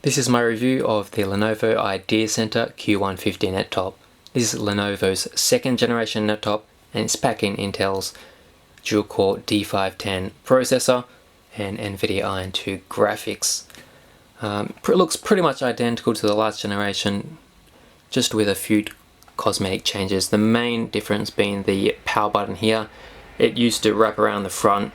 This is my review of the Lenovo IdeaCentre Q150 Nettop. This is Lenovo's second generation Nettop and it's packing Intel's dual-core D510 processor and NVIDIA Iron 2 graphics. It looks pretty much identical to the last generation, just with a few cosmetic changes. The main difference being the power button here. It used to wrap around the front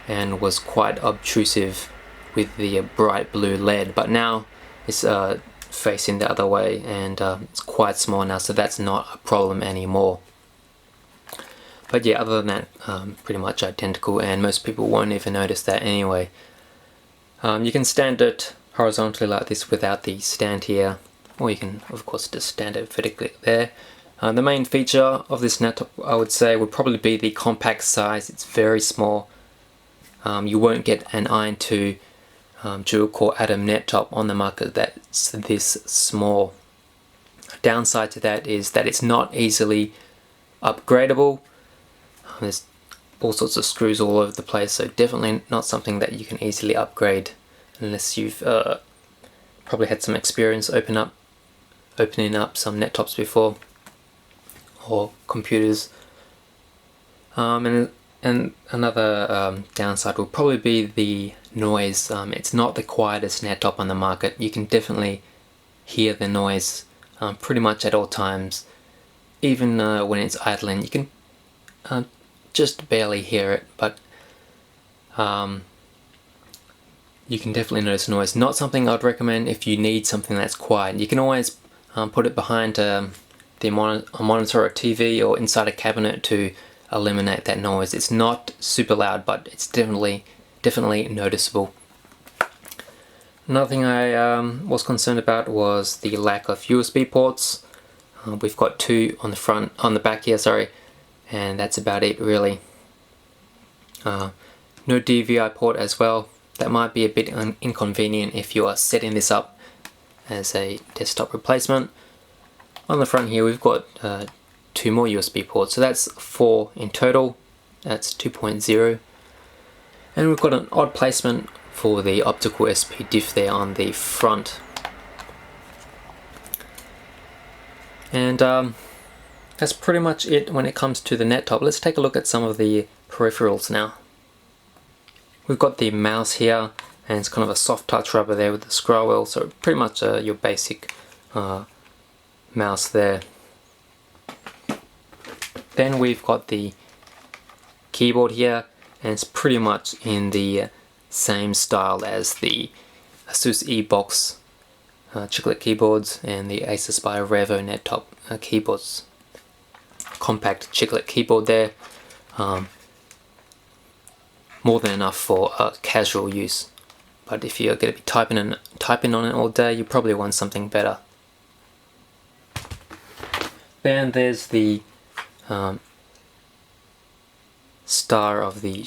and was quite obtrusive with the bright blue LED, but now it's facing the other way and it's quite small now, so that's not a problem anymore. But yeah, other than that, pretty much identical, and most people won't even notice that anyway. You can stand it horizontally like this without the stand here, or you can of course just stand it vertically there. The main feature of this Nettop, I would say, would probably be the compact size. It's very small. You won't get an Iron 2 dual-core Atom Nettop on the market that's this small. A downside to that is that it's not easily upgradable. There's all sorts of screws all over the place, so definitely not something that you can easily upgrade unless you've probably had some experience opening up some Nettops before, or computers. And another downside will probably be the noise. It's not the quietest Nettop on the market. You can definitely hear the noise pretty much at all times. Even when it's idling, you can just barely hear it, but you can definitely notice noise. Not something I'd recommend if you need something that's quiet. You can always put it behind a monitor or a TV or inside a cabinet to eliminate that noise. It's not super loud, but it's definitely noticeable. Another thing I was concerned about was the lack of USB ports. We've got two on the back here, sorry, and that's about it really. No DVI port as well. That might be a bit inconvenient if you are setting this up as a desktop replacement. On the front here we've got two more USB ports, so that's 4 in total. That's 2.0, and we've got an odd placement for the optical SP diff there on the front. And that's pretty much it when it comes to the Nettop. Let's take a look at some of the peripherals now. We've got the mouse here, and it's kind of a soft touch rubber there with the scroll wheel, so pretty much your basic mouse there. Then we've got the keyboard here, and it's pretty much in the same style as the Asus eBox chiclet keyboards and the Asus by Revo Nettop keyboards. Compact chiclet keyboard there, more than enough for casual use. But if you're going to be typing on it all day, you probably want something better. Then there's the star of the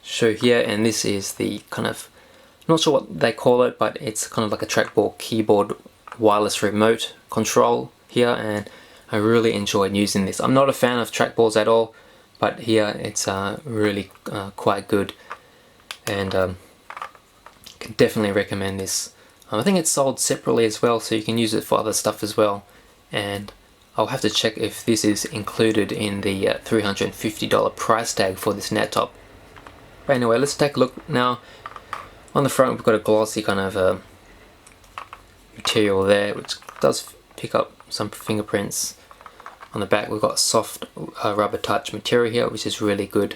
show here, and this is the kind of, not sure what they call it, but it's kind of like a trackball keyboard wireless remote control here, and I really enjoyed using this. I'm not a fan of trackballs at all, but here it's really quite good, and can definitely recommend this. I think it's sold separately as well, so you can use it for other stuff as well, and I'll have to check if this is included in the $350 price tag for this Nettop. But anyway, let's take a look now. On the front we've got a glossy kind of material there, which does pick up some fingerprints. On the back we've got soft rubber touch material here, which is really good.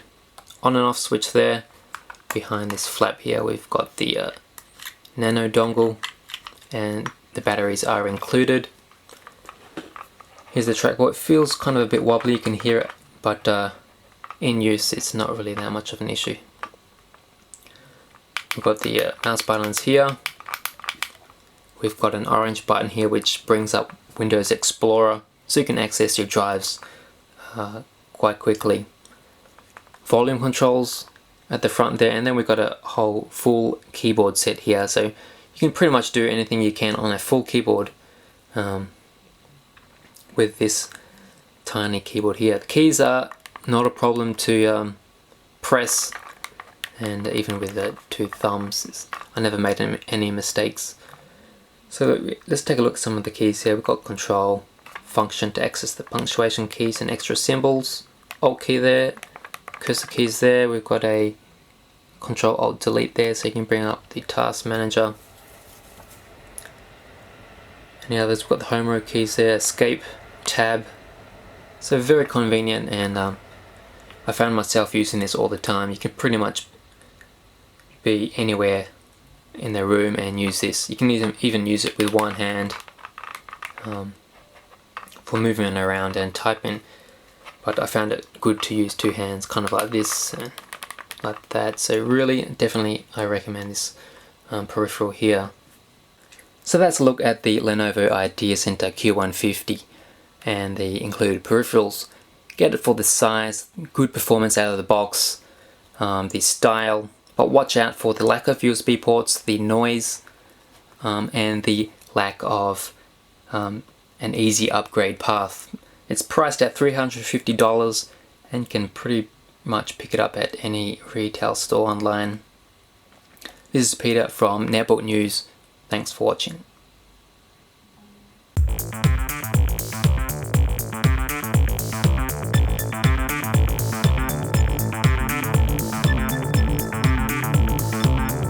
On and off switch there. Behind this flap here we've got the nano dongle, and the batteries are included. Here's the trackball. It feels kind of a bit wobbly, you can hear it, but in use it's not really that much of an issue. We've got the mouse buttons here. We've got an orange button here which brings up Windows Explorer, so you can access your drives quite quickly. Volume controls at the front there, and then we've got a whole full keyboard set here, so you can pretty much do anything you can on a full keyboard with this tiny keyboard here. The keys are not a problem to press, and even with the two thumbs I never made any mistakes. So let's take a look at some of the keys here. We've got control, function to access the punctuation keys and extra symbols, alt key there, cursor keys there. We've got a control alt delete there, so you can bring up the task manager. Any others? We've got the home row keys there, escape, tab. So very convenient, and I found myself using this all the time. You can pretty much be anywhere in the room and use this. You can even use it with one hand for moving around and typing, but I found it good to use two hands, kind of like this and like that. So really, definitely I recommend this peripheral here. So that's a look at the Lenovo IdeaCentre Q150 and the included peripherals. Get it for the size, good performance out of the box, the style, but watch out for the lack of USB ports, the noise, and the lack of an easy upgrade path. It's priced at $350 and can pretty much pick it up at any retail store online. This is Peter from Netbook News. Thanks for watching.